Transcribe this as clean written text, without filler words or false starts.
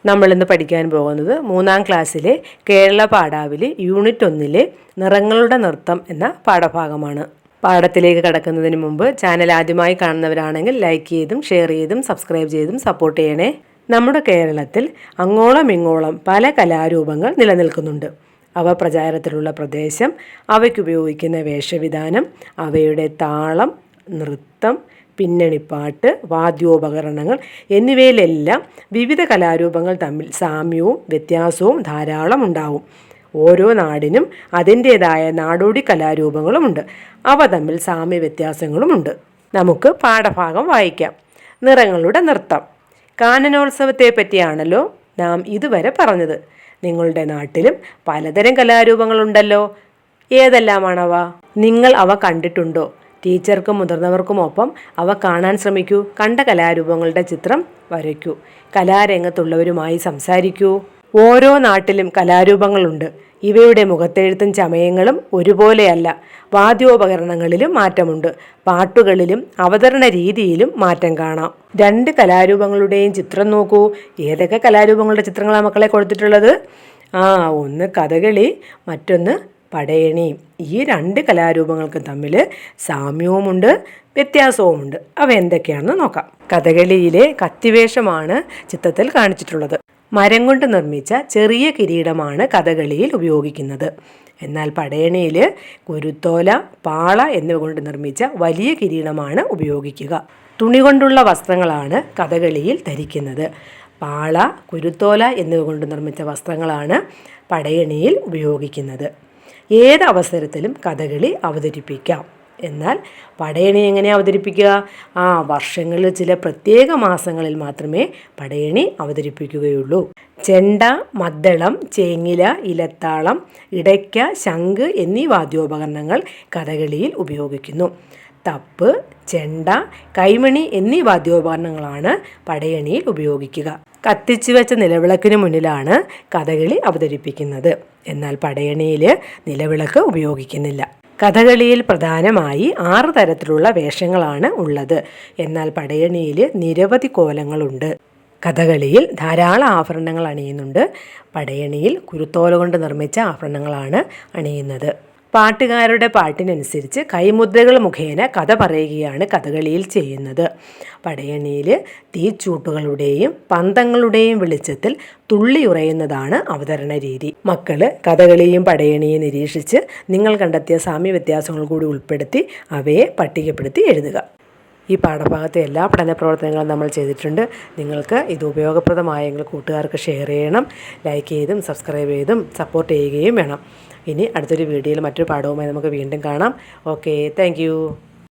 നമ്മളിന്ന് പഠിക്കാൻ പോകുന്നത് 3ാം ക്ലാസ്സിലെ കേരള പാഠാവലി യൂണിറ്റ് 1-ലെ നിറങ്ങളുടെ നൃത്തം എന്ന പാഠഭാഗമാണ്. പാഠത്തിലേക്ക് കടക്കുന്നതിന് മുമ്പ് ചാനൽ ആദ്യമായി കാണുന്നവരാണെങ്കിൽ ലൈക്ക് ചെയ്തും ഷെയർ ചെയ്തും സബ്സ്ക്രൈബ് ചെയ്തും സപ്പോർട്ട് ചെയ്യണേ. നമ്മുടെ കേരളത്തിൽ അങ്ങോളം ഇങ്ങോളം പല കലാരൂപങ്ങൾ നിലനിൽക്കുന്നുണ്ട്. അവ പ്രചാരത്തിലുള്ള പ്രദേശം, അവയ്ക്കുപയോഗിക്കുന്ന വേഷവിധാനം, അവയുടെ താളം, നൃത്തം, പിന്നണിപ്പാട്ട്, വാദ്യോപകരണങ്ങൾ എന്നിവയിലെല്ലാം വിവിധ കലാരൂപങ്ങൾ തമ്മിൽ സാമ്യവും വ്യത്യാസവും ധാരാളം ഉണ്ടാവും. ഓരോ നാടിനും അതിൻ്റേതായ നാടോടി കലാരൂപങ്ങളുമുണ്ട്. അവ തമ്മിൽ സാമ്യ വ്യത്യാസങ്ങളുമുണ്ട്. നമുക്ക് പാഠഭാഗം വായിക്കാം. നിറങ്ങളുടെ നൃത്തം. കാനനോത്സവത്തെ പറ്റിയാണല്ലോ നാം ഇതുവരെ പറഞ്ഞത്. നിങ്ങളുടെ നാട്ടിലും പലതരം കലാരൂപങ്ങളുണ്ടല്ലോ. ഏതെല്ലാമാണവ? നിങ്ങൾ അവ കണ്ടിട്ടുണ്ടോ? ടീച്ചർക്കും മുതിർന്നവർക്കുമൊപ്പം അവ കാണാൻ ശ്രമിക്കൂ. കണ്ട കലാരൂപങ്ങളുടെ ചിത്രം വരയ്ക്കൂ. കലാരംഗത്തുള്ളവരുമായി സംസാരിക്കൂ. ഓരോ നാട്ടിലും കലാരൂപങ്ങളുണ്ട്. ഇവയുടെ മുഖത്തെഴുത്തും ചമയങ്ങളും ഒരുപോലെയല്ല. വാദ്യോപകരണങ്ങളിലും മാറ്റമുണ്ട്. പാട്ടുകളിലും അവതരണ രീതിയിലും മാറ്റം കാണാം. 2 കലാരൂപങ്ങളുടെയും ചിത്രം നോക്കൂ. ഏതൊക്കെ കലാരൂപങ്ങളുടെ ചിത്രങ്ങളാണ് മക്കളെ കൊടുത്തിട്ടുള്ളത്? ഒന്ന് കഥകളി, മറ്റൊന്ന് പടയണി. ഈ 2 കലാരൂപങ്ങൾക്കും തമ്മിൽ സാമ്യവുമുണ്ട്, വ്യത്യാസവുമുണ്ട്. അവ എന്തൊക്കെയാണെന്ന് നോക്കാം. കഥകളിയിലെ കത്തിവേഷമാണ് ചിത്രത്തിൽ കാണിച്ചിട്ടുള്ളത്. മരം കൊണ്ട് നിർമ്മിച്ച ചെറിയ കിരീടമാണ് കഥകളിയിൽ ഉപയോഗിക്കുന്നത്. എന്നാൽ പടയണിയിൽ കുരുത്തോല, പാള എന്നിവ കൊണ്ട് നിർമ്മിച്ച വലിയ കിരീടമാണ് ഉപയോഗിക്കുക. തുണി കൊണ്ടുള്ള വസ്ത്രങ്ങളാണ് കഥകളിയിൽ ധരിക്കുന്നത്. പാള, കുരുത്തോല എന്നിവ കൊണ്ട് നിർമ്മിച്ച വസ്ത്രങ്ങളാണ് പടയണിയിൽ ഉപയോഗിക്കുന്നത്. ഏത് അവസരത്തിലും കഥകളി അവതരിപ്പിക്കാം. എന്നാൽ പടയണി എങ്ങനെ അവതരിപ്പിക്കുക? വർഷങ്ങളിൽ ചില പ്രത്യേക മാസങ്ങളിൽ മാത്രമേ പടയണി അവതരിപ്പിക്കുകയുള്ളൂ. ചെണ്ട, മദ്ദളം, ചേങ്ങില, ഇലത്താളം, ഇടയ്ക്ക, ശംഖ് എന്നീ വാദ്യോപകരണങ്ങൾ കഥകളിയിൽ ഉപയോഗിക്കുന്നു. തപ്പ്, ചെണ്ട, കൈമണി എന്നീ വാദ്യോപകരണങ്ങളാണ് പടയണിയിൽ ഉപയോഗിക്കുക. കത്തിച്ചു വെച്ച നിലവിളക്കിന് മുന്നിലാണ് കഥകളി അവതരിപ്പിക്കുന്നത്. എന്നാൽ പടയണിയിൽ നിലവിളക്ക് ഉപയോഗിക്കുന്നില്ല. കഥകളിയിൽ പ്രധാനമായി 6 തരത്തിലുള്ള വേഷങ്ങളാണ് ഉള്ളത്. എന്നാൽ പടയണിയിൽ നിരവധി കോലങ്ങളുണ്ട്. കഥകളിയിൽ ധാരാളം ആഭരണങ്ങൾ അണിയുന്നുണ്ട്. പടയണിയിൽ കുരുത്തോല കൊണ്ട് നിർമ്മിച്ച ആഭരണങ്ങളാണ് അണിയുന്നത്. പാട്ടുകാരുടെ പാട്ടിനനുസരിച്ച് കൈമുദ്രകൾ മുഖേന കഥ പറയുകയാണ് കഥകളിയിൽ ചെയ്യുന്നത്. പടയണിയിൽ തീച്ചൂട്ടുകളുടെയും പന്തങ്ങളുടെയും വെളിച്ചത്തിൽ തുള്ളിയുറയുന്നതാണ് അവതരണ രീതി. മക്കള് കഥകളിയും പടയണിയും നിരീക്ഷിച്ച് നിങ്ങൾ കണ്ടെത്തിയ സാമ്യ വ്യത്യാസങ്ങൾ കൂടി ഉൾപ്പെടുത്തി അവയെ പട്ടികപ്പെടുത്തി എഴുതുക. ഈ പാഠഭാഗത്തെ എല്ലാ പഠന പ്രവർത്തനങ്ങളും നമ്മൾ ചെയ്തിട്ടുണ്ട്. നിങ്ങൾക്ക് ഇത് ഉപയോഗപ്രദമായെങ്കിൽ കൂട്ടുകാർക്ക് ഷെയർ ചെയ്യണം. ലൈക്ക് ചെയ്തും സബ്സ്ക്രൈബ് ചെയ്തും സപ്പോർട്ട് ചെയ്യുകയും വേണം. ഇനി അടുത്തൊരു വീഡിയോയിൽ മറ്റൊരു പാഠവുമായി നമുക്ക് വീണ്ടും കാണാം. Okay, thank